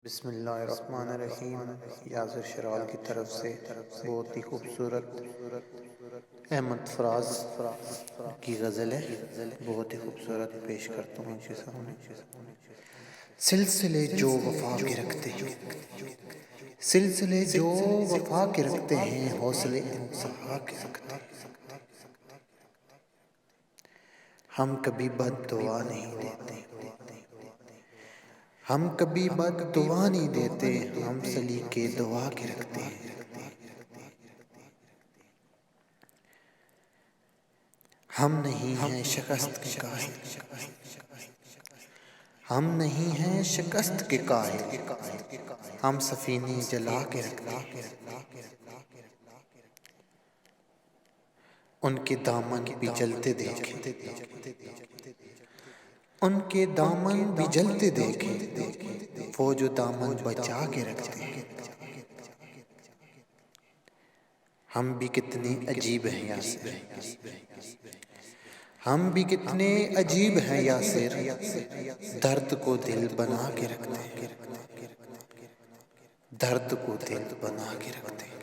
بسم اللہ الرحمن الرحیم۔ یاسر شرال کی طرف سے بہت ہی خوبصورت احمد فراز کی غزل ہے، بہت ہی خوبصورت پیش کرتا ہوں ان کے سامنے۔ سلسلے جو وفا کے رکھتے ہیں، سلسلے جو وفا کے رکھتے ہیں، حوصلے انتہا کے رکھتے ہیں۔ ہم کبھی بد دعا نہیں دیتے، ہم کبھی بد دعا نہیں دیتے، ہم سلیقے دعا کے رکھتے ہیں۔ ہم نہیں ہیں شکست کے قائل، ہم نہیں ہیں شکست کے قائل، ہم سفینے جلا کے رکھتے ہیں۔ ان کے دامن بھی جلتے دیکھے، ان کے دامن بھی جلتے دیکھے، وہ جو دامن بچا کے رکھتے ہیں۔ ہم بھی کتنے عجیب ہیں یاسر، ہم بھی کتنے عجیب ہیں یاسر، درد کو دل بنا کے رکھتے ہیں، درد کو دل بنا کے رکھتے ہیں۔